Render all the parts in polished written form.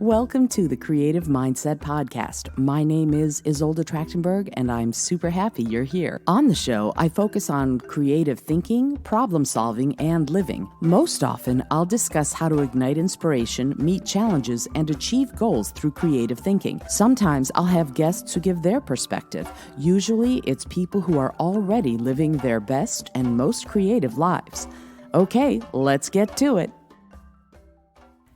Welcome to the Creative Mindset Podcast. My name is Isolde Trachtenberg, and I'm super happy you're here. On the show, I focus on creative thinking, problem solving, and living. Most often, I'll discuss how to ignite inspiration, meet challenges, and achieve goals through creative thinking. Sometimes I'll have guests who give their perspective. Usually, it's people who are already living their best and most creative lives. Okay, let's get to it.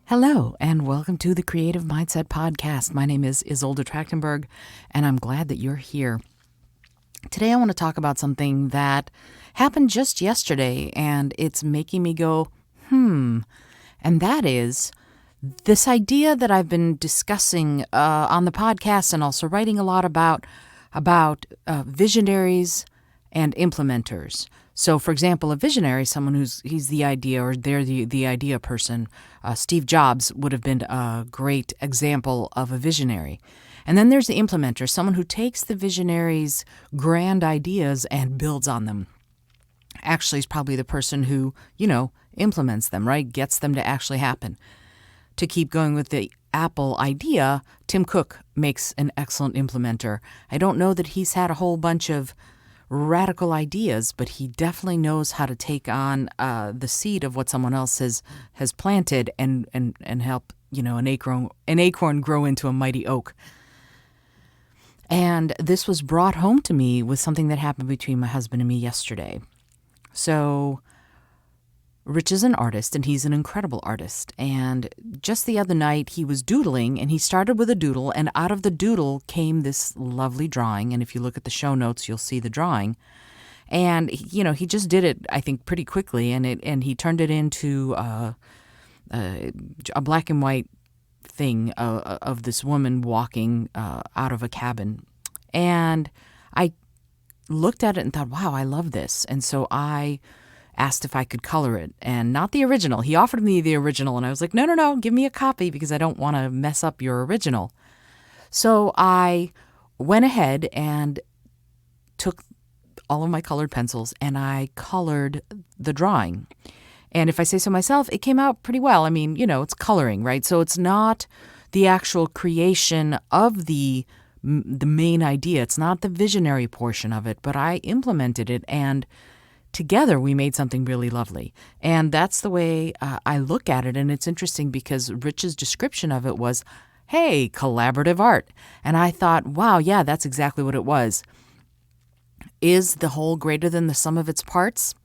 Hello, and welcome to the Creative Mindset Podcast. My name is Isolde Trachtenberg, and I'm glad that you're here. Today I want to talk about something that happened just yesterday, and it's making me go, and that is this idea that I've been discussing on the podcast and also writing a lot about visionaries and implementers. So, for example, a visionary is someone he's the idea, or they're the idea person. Steve Jobs would have been a great example of a visionary. And then there's the implementer, someone who takes the visionary's grand ideas and builds on them. Actually, is probably the person who, implements them, right? Gets them to actually happen. To keep going with the Apple idea, Tim Cook makes an excellent implementer. I don't know that he's had a whole bunch of radical ideas, but he definitely knows how to take on the seed of what someone else has planted and help an acorn grow into a mighty oak. And this was brought home to me with something that happened between my husband and me yesterday. So Rich is an artist, and he's an incredible artist. And just the other night, he was doodling, and he started with a doodle, and out of the doodle came this lovely drawing. And if you look at the show notes, you'll see the drawing. And, he just did it, I think, pretty quickly, and he turned it into a black and white thing of this woman walking out of a cabin. And I looked at it and thought, wow, I love this. And so I asked if I could color it, and not the original. He offered me the original, and I was like, no, give me a copy because I don't want to mess up your original. So I went ahead and took all of my colored pencils, and I colored the drawing. And if I say so myself, it came out pretty well. I mean, it's coloring, right? So it's not the actual creation of the main idea. It's not the visionary portion of it, but I implemented it, and together we made something really lovely. And that's the way I look at it. And it's interesting because Rich's description of it was, hey, collaborative art. And I thought, wow, yeah, that's exactly what it was. Is the whole greater than the sum of its parts?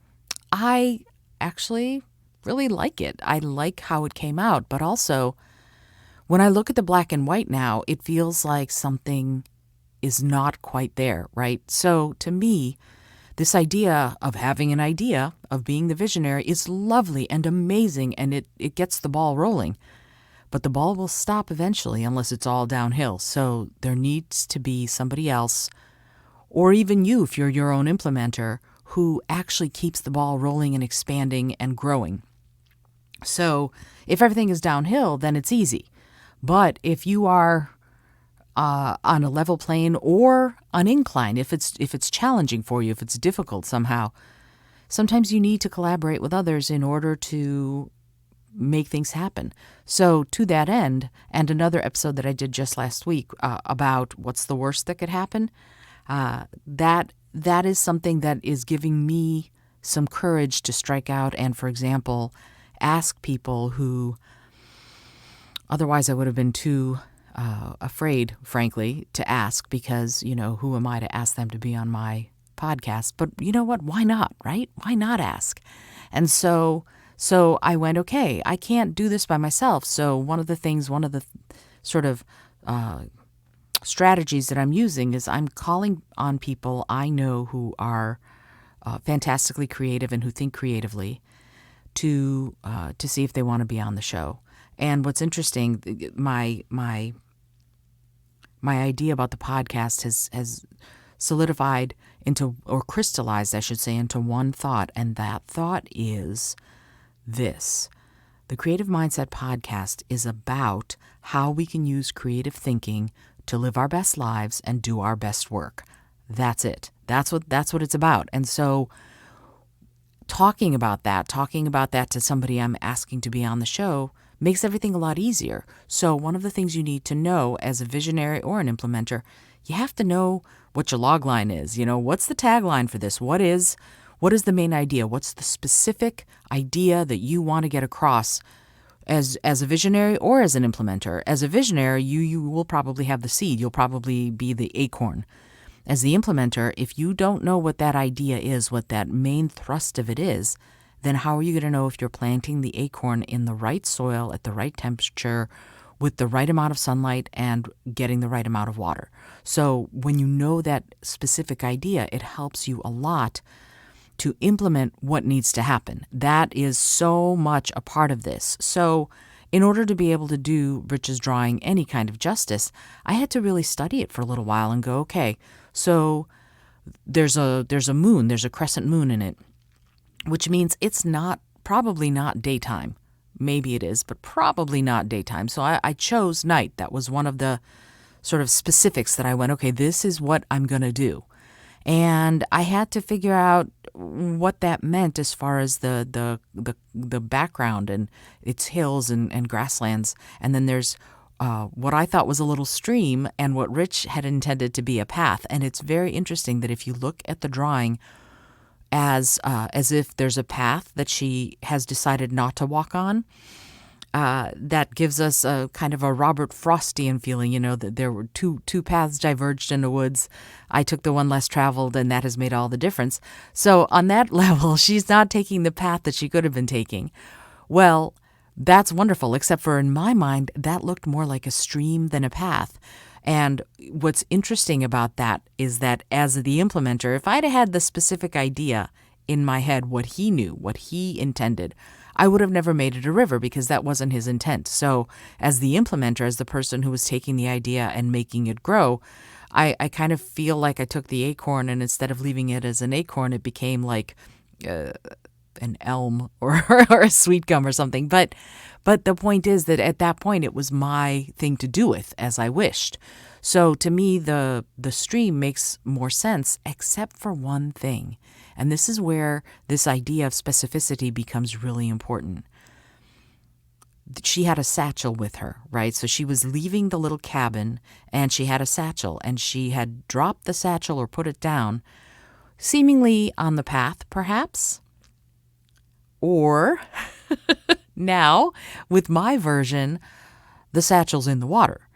I actually really like it. I like how it came out. But also, when I look at the black and white now, it feels like something is not quite there, right? So to me, this idea of having an idea, of being the visionary, is lovely and amazing, and it gets the ball rolling. But the ball will stop eventually unless it's all downhill. So there needs to be somebody else, or even you, if you're your own implementer, who actually keeps the ball rolling and expanding and growing. So if everything is downhill, then it's easy. But if you are on a level plane or an incline, if it's challenging for you, if it's difficult somehow, sometimes you need to collaborate with others in order to make things happen. So to that end, and another episode that I did just last week about what's the worst that could happen, that is something that is giving me some courage to strike out and, for example, ask people who otherwise I would have been too afraid, frankly, to ask because, who am I to ask them to be on my podcast? But you know what? Why not, right? Why not ask? And so I went, okay, I can't do this by myself. So one of the sort of strategies that I'm using is I'm calling on people I know who are fantastically creative and who think creatively to see if they want to be on the show. And what's interesting, my idea about the podcast has solidified into, or crystallized, I should say, into one thought. And that thought is this. The Creative Mindset Podcast is about how we can use creative thinking to live our best lives and do our best work. That's it. That's what it's about. And so talking about that to somebody I'm asking to be on the show makes everything a lot easier. So one of the things you need to know as a visionary or an implementer, you have to know what your log line is. What's the tagline for this? What is the main idea? What's the specific idea that you want to get across as a visionary or as an implementer? As a visionary, you will probably have the seed. You'll probably be the acorn. As the implementer, if you don't know what that idea is, what that main thrust of it is, then how are you going to know if you're planting the acorn in the right soil, at the right temperature, with the right amount of sunlight, and getting the right amount of water? So when you know that specific idea, it helps you a lot to implement what needs to happen. That is so much a part of this. So in order to be able to do Rich's drawing any kind of justice, I had to really study it for a little while and go, okay, so there's a moon, there's a crescent moon in it, which means it's probably not daytime. Maybe it is, but probably not daytime. So I chose night. That was one of the sort of specifics that I went, okay, this is what I'm going to do. And I had to figure out what that meant as far as the background and its hills and grasslands. And then there's what I thought was a little stream and what Rich had intended to be a path. And it's very interesting that if you look at the drawing as if there's a path that she has decided not to walk on, that gives us a kind of a Robert Frostian feeling, that there were two paths diverged in the woods. I took the one less traveled, and that has made all the difference. So on that level, she's not taking the path that she could have been taking. Well, that's wonderful, except for in my mind, that looked more like a stream than a path. And what's interesting about that is that as the implementer, if I'd had the specific idea in my head, what he knew, what he intended, I would have never made it a river because that wasn't his intent. So as the implementer, as the person who was taking the idea and making it grow, I kind of feel like I took the acorn, and instead of leaving it as an acorn, it became like an elm or a sweet gum or something. But the point is that at that point, it was my thing to do with as I wished. So to me, the stream makes more sense, except for one thing. And this is where this idea of specificity becomes really important. She had a satchel with her, right? So she was leaving the little cabin and she had a satchel, and she had dropped the satchel or put it down, seemingly on the path, perhaps. Or now, with my version, the satchel's in the water.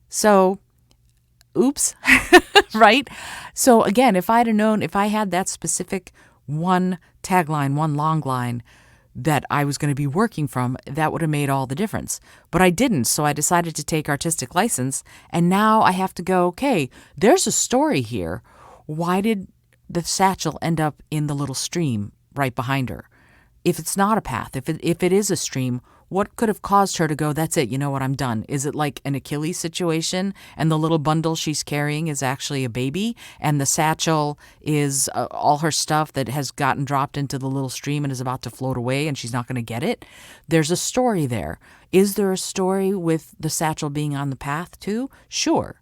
So, oops, right? So again, if I'd have known, if I had that specific one tagline, one long line that I was going to be working from, that would have made all the difference. But I didn't, so I decided to take artistic license, and now I have to go, okay, there's a story here. Why did the satchel end up in the little stream right behind her? If it's not a path, if it is a stream, what could have caused her to go, that's it, you know what, I'm done? Is it like an Achilles situation and the little bundle she's carrying is actually a baby and the satchel is all her stuff that has gotten dropped into the little stream and is about to float away and she's not going to get it? There's a story there. Is there a story with the satchel being on the path too? Sure.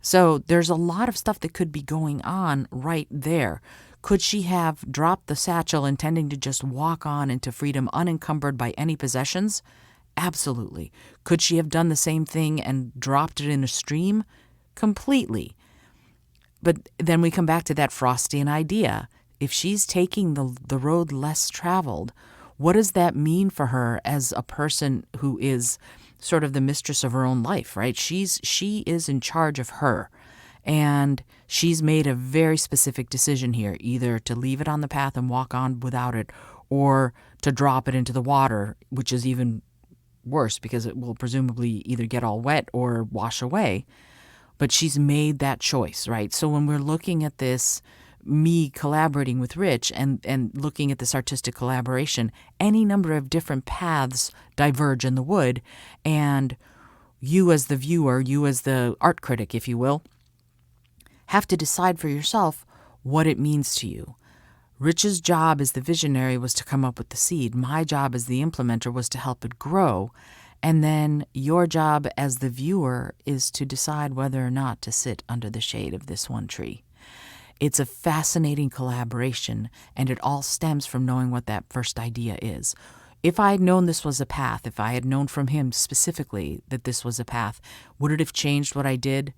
So there's a lot of stuff that could be going on right there. Could she have dropped the satchel intending to just walk on into freedom unencumbered by any possessions? Absolutely. Could she have done the same thing and dropped it in a stream? Completely. But then we come back to that Frostian idea. If she's taking the road less traveled, what does that mean for her as a person who is sort of the mistress of her own life, right? She is in charge of her. And she's made a very specific decision here, either to leave it on the path and walk on without it, or to drop it into the water, which is even worse because it will presumably either get all wet or wash away. But she's made that choice, right? So when we're looking at this, me collaborating with Rich and looking at this artistic collaboration, any number of different paths diverge in the wood, and you as the viewer, you as the art critic, if you will, have to decide for yourself what it means to you. Rich's job as the visionary was to come up with the seed. My job as the implementer was to help it grow. And then your job as the viewer is to decide whether or not to sit under the shade of this one tree. It's a fascinating collaboration, and it all stems from knowing what that first idea is. If I had known this was a path, if I had known from him specifically that this was a path, would it have changed what I did?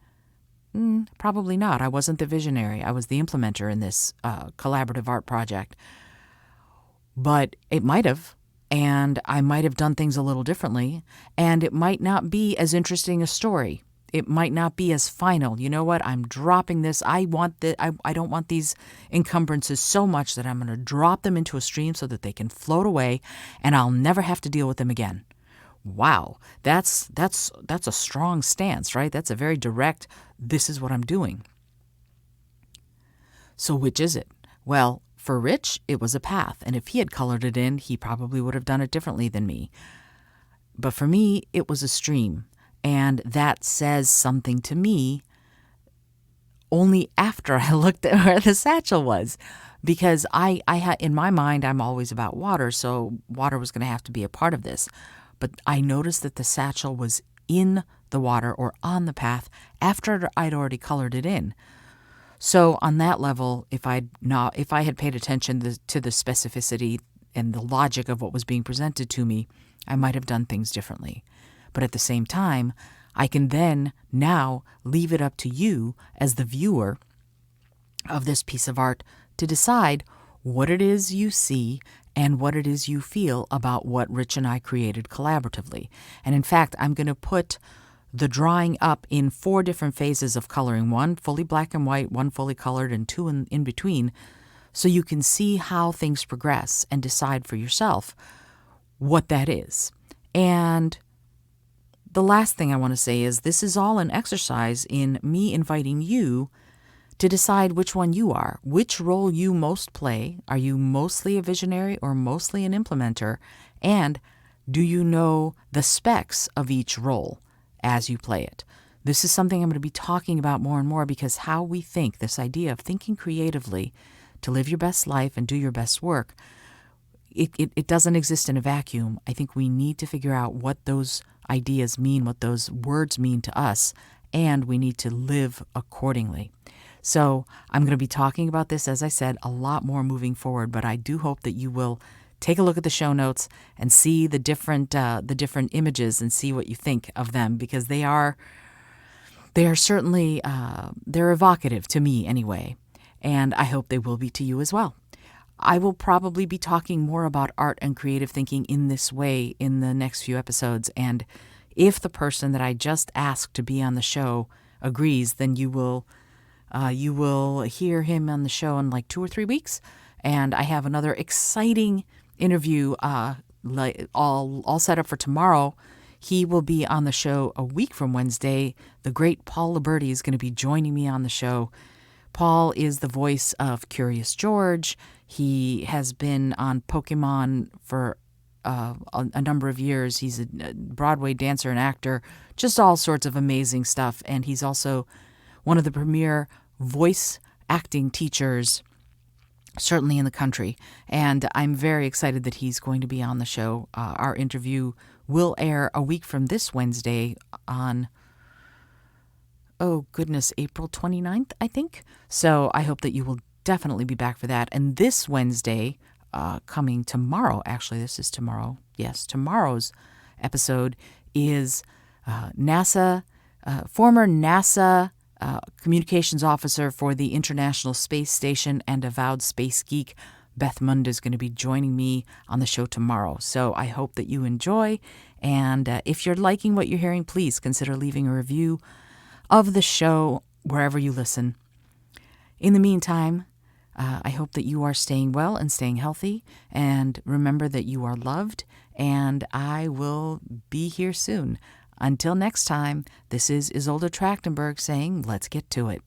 Probably not. I wasn't the visionary. I was the implementer in this collaborative art project. But it might have, and I might have done things a little differently, and it might not be as interesting a story. It might not be as final. You know what? I'm dropping this. I don't want these encumbrances so much that I'm going to drop them into a stream so that they can float away, and I'll never have to deal with them again. Wow, that's a strong stance, right? That's a very direct, this is what I'm doing. So which is it? Well, for Rich, it was a path, and if he had colored it in, he probably would have done it differently than me. But for me, it was a stream, and that says something to me only after I looked at where the satchel was. Because I had in my mind, I'm always about water, so water was going to have to be a part of this. But I noticed that the satchel was in the water or on the path after I'd already colored it in. So on that level, if I had paid attention to the specificity and the logic of what was being presented to me, I might have done things differently. But at the same time, I can then now leave it up to you as the viewer of this piece of art to decide what it is you see and what it is you feel about what Rich and I created collaboratively. And in fact, I'm going to put the drawing up in 4 different phases of coloring, 1 fully black and white, 1 fully colored, and 2 in between, so you can see how things progress and decide for yourself what that is. And the last thing I want to say is this is all an exercise in me inviting you to decide which one you are, which role you most play. Are you mostly a visionary or mostly an implementer? And do you know the specs of each role as you play it? This is something I'm going to be talking about more and more, because how we think, this idea of thinking creatively to live your best life and do your best work, it doesn't exist in a vacuum. I think we need to figure out what those ideas mean, what those words mean to us, and we need to live accordingly. So I'm going to be talking about this, as I said, a lot more moving forward, but I do hope that you will take a look at the show notes and see the different images and see what you think of them, because they are certainly they're evocative to me anyway, and I hope they will be to you as well. I will probably be talking more about art and creative thinking in this way in the next few episodes, and if the person that I just asked to be on the show agrees, then you will hear him on the show in like 2 or 3 weeks. And I have another exciting interview all set up for tomorrow. He will be on the show a week from Wednesday. The great Paul Liberti is going to be joining me on the show. Paul is the voice of Curious George. He has been on Pokemon for a number of years. He's a Broadway dancer and actor, just all sorts of amazing stuff. And he's also one of the premier voice acting teachers, certainly in the country. And I'm very excited that he's going to be on the show. Our interview will air a week from this Wednesday on, April 29th, I think. So I hope that you will definitely be back for that. And this Wednesday, coming tomorrow, actually, this is tomorrow. Yes, tomorrow's episode is former NASA communications officer for the International Space Station and avowed space geek, Beth Munda, is going to be joining me on the show tomorrow. So I hope that you enjoy. And if you're liking what you're hearing, please consider leaving a review of the show wherever you listen. In the meantime, I hope that you are staying well and staying healthy. And remember that you are loved. And I will be here soon. Until next time, this is Isolde Trachtenberg saying, let's get to it.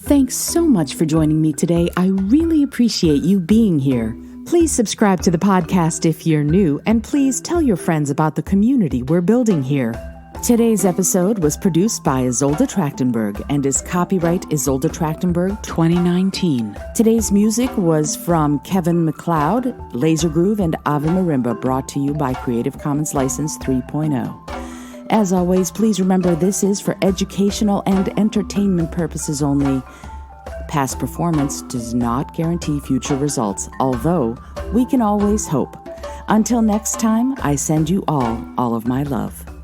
Thanks so much for joining me today. I really appreciate you being here. Please subscribe to the podcast if you're new, and please tell your friends about the community we're building here. Today's episode was produced by Isolde Trachtenberg and is copyright Isolde Trachtenberg 2019. Today's music was from Kevin MacLeod, Laser Groove, and Ave Marimba, brought to you by Creative Commons License 3.0. As always, please remember this is for educational and entertainment purposes only. Past performance does not guarantee future results, although we can always hope. Until next time, I send you all of my love.